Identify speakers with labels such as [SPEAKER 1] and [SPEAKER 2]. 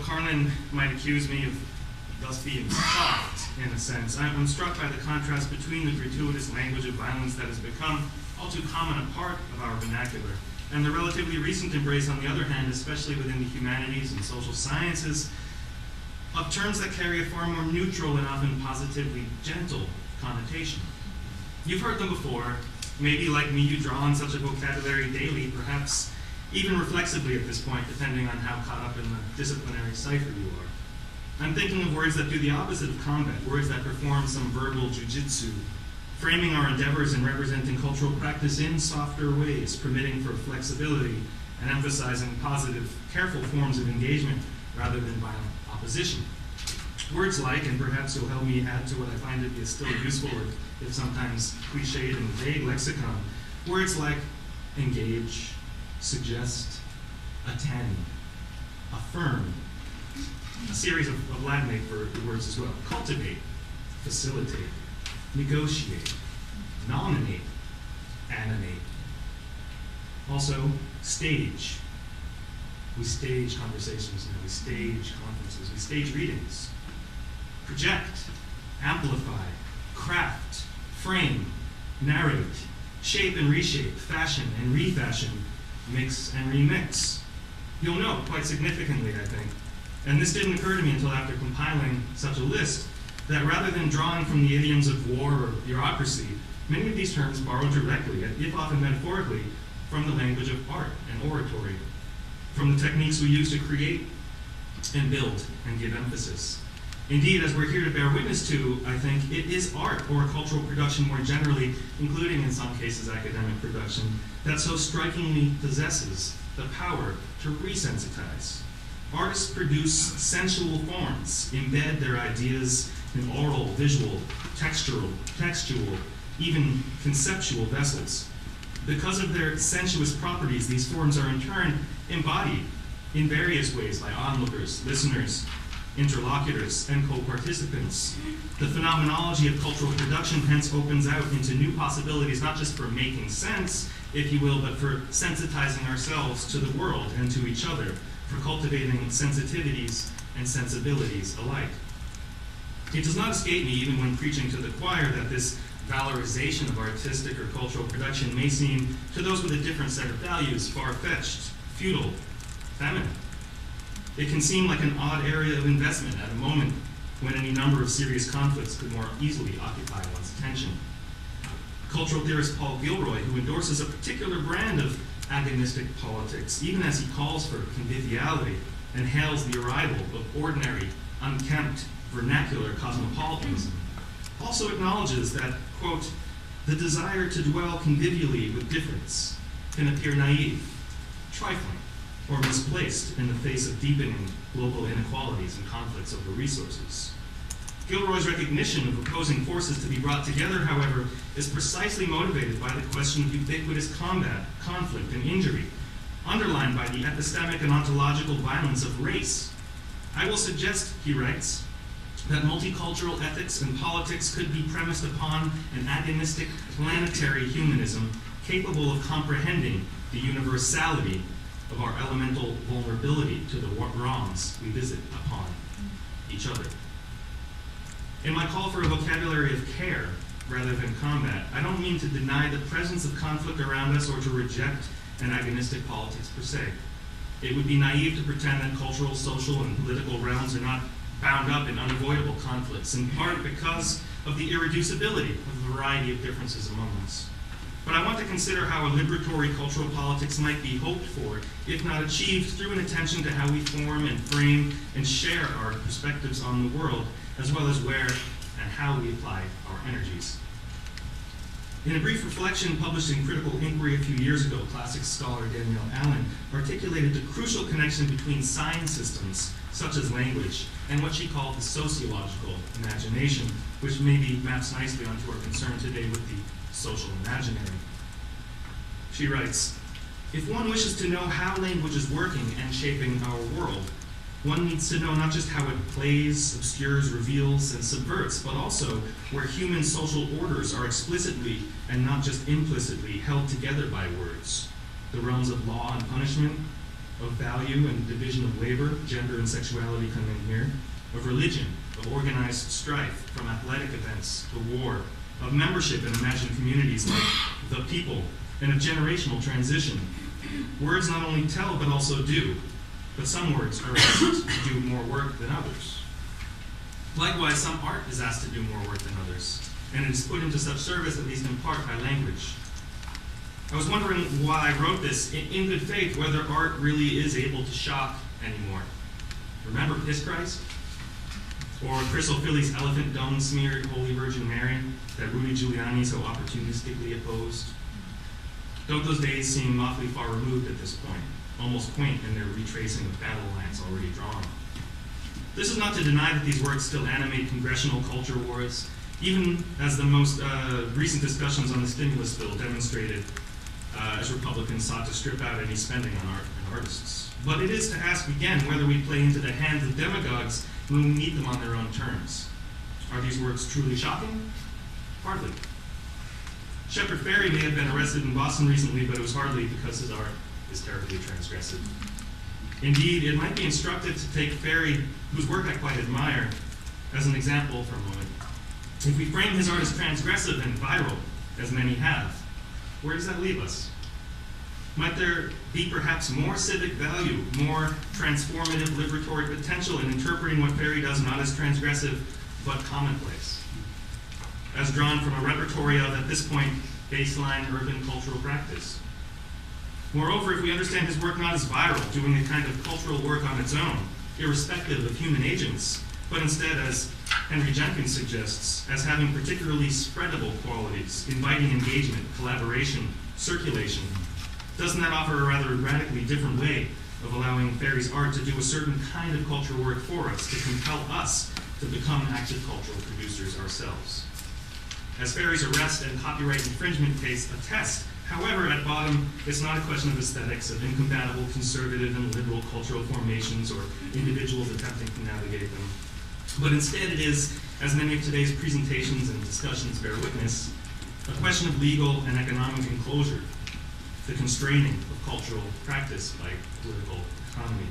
[SPEAKER 1] Carlin might accuse me of thus being soft, in a sense, I'm struck by the contrast between the gratuitous language of violence that has become all too common a part of our vernacular, and the relatively recent embrace, on the other hand, especially within the humanities and social sciences, of terms that carry a far more neutral and often positively gentle connotation. You've heard them before. Maybe, like me, you draw on such a vocabulary daily, perhaps even reflexively at this point, depending on how caught up in the disciplinary cipher you are. I'm thinking of words that do the opposite of combat, words that perform some verbal jujitsu, framing our endeavors and representing cultural practice in softer ways, permitting for flexibility and emphasizing positive, careful forms of engagement rather than violent opposition. Words like, and perhaps you'll help me add to what I find to be a still useful, if sometimes cliched and vague lexicon, words like engage, suggest, attend, affirm, a series of Latinate words as well, cultivate, facilitate, negotiate, nominate, animate. Also, stage. We stage conversations now, we stage conferences, we stage readings. Project, amplify, craft, frame, narrate, shape and reshape, fashion and refashion, mix and remix. You'll note quite significantly, I think, and this didn't occur to me until after compiling such a list, that rather than drawing from the idioms of war or bureaucracy, many of these terms borrow directly, if often metaphorically, from the language of art and oratory, from the techniques we use to create and build and give emphasis. Indeed, as we're here to bear witness to, I think, it is art or cultural production more generally, including in some cases academic production, that so strikingly possesses the power to resensitize. Artists produce sensual forms, embed their ideas in oral, visual, textual, even conceptual vessels. Because of their sensuous properties, these forms are in turn embodied in various ways by onlookers, listeners, interlocutors, and co-participants. The phenomenology of cultural production hence opens out into new possibilities, not just for making sense, if you will, but for sensitizing ourselves to the world and to each other, for cultivating sensitivities and sensibilities alike. It does not escape me, even when preaching to the choir, that this valorization of artistic or cultural production may seem, to those with a different set of values, far-fetched, futile, feminine. It can seem like an odd area of investment at a moment when any number of serious conflicts could more easily occupy one's attention. Cultural theorist Paul Gilroy, who endorses a particular brand of agonistic politics, even as he calls for conviviality and hails the arrival of ordinary, unkempt, vernacular cosmopolitanism, also acknowledges that, quote, the desire to dwell convivially with difference can appear naive, trifling, or misplaced in the face of deepening global inequalities and conflicts over resources. Gilroy's recognition of opposing forces to be brought together, however, is precisely motivated by the question of ubiquitous combat, conflict, and injury, underlined by the epistemic and ontological violence of race. I will suggest, he writes, that multicultural ethics and politics could be premised upon an agonistic planetary humanism capable of comprehending the universality of our elemental vulnerability to the wrongs we visit upon each other. In my call for a vocabulary of care rather than combat, I don't mean to deny the presence of conflict around us or to reject an agonistic politics per se. It would be naive to pretend that cultural, social, and political realms are not bound up in unavoidable conflicts, in part because of the irreducibility of the variety of differences among us. But I want to consider how a liberatory cultural politics might be hoped for, if not achieved, through an attention to how we form and frame and share our perspectives on the world, as well as where and how we apply our energies. In a brief reflection published in Critical Inquiry a few years ago, classics scholar Danielle Allen articulated the crucial connection between sign systems, such as language, and what she called the sociological imagination, which maybe maps nicely onto our concern today with the social imaginary. She writes, if one wishes to know how language is working and shaping our world, one needs to know not just how it plays, obscures, reveals, and subverts, but also where human social orders are explicitly and not just implicitly held together by words, the realms of law and punishment, of value and division of labor, gender and sexuality come in here, of religion, of organized strife, from athletic events to war, of membership in imagined communities like the people, and of generational transition. Words not only tell, but also do. But some words are asked to do more work than others. Likewise, some art is asked to do more work than others, and it is put into such service, at least in part, by language. I was wondering while I wrote this, in good faith, whether art really is able to shock anymore. Remember Piss Christ? Or Chris O'Philly's elephant dung smeared Holy Virgin Mary that Rudy Giuliani so opportunistically opposed? Don't those days seem awfully far removed at this point, almost quaint in their retracing of battle lines already drawn? This is not to deny that these works still animate congressional culture wars, even as the most recent discussions on the stimulus bill demonstrated as Republicans sought to strip out any spending on art and artists. But it is to ask again whether we play into the hands of demagogues when we meet them on their own terms. Are these works truly shocking? Hardly. Shepard Fairey may have been arrested in Boston recently, but it was hardly because his art is terribly transgressive. Indeed, it might be instructive to take Fairey, whose work I quite admire, as an example for a moment. If we frame his art as transgressive and viral, as many have, where does that leave us? Might there be perhaps more civic value, more transformative liberatory potential in interpreting what Fairey does not as transgressive, but commonplace, as drawn from a repertory of, at this point, baseline urban cultural practice? Moreover, if we understand his work not as viral, doing a kind of cultural work on its own, irrespective of human agents, but instead, as Henry Jenkins suggests, as having particularly spreadable qualities, inviting engagement, collaboration, circulation, doesn't that offer a rather radically different way of allowing Fairey's art to do a certain kind of cultural work for us, to compel us to become active cultural producers ourselves? As Fairey's arrest and copyright infringement case attest, however, at bottom, it's not a question of aesthetics, of incompatible conservative and liberal cultural formations or individuals attempting to navigate them. But instead it is, as many of today's presentations and discussions bear witness, a question of legal and economic enclosure, the constraining of cultural practice by political economy.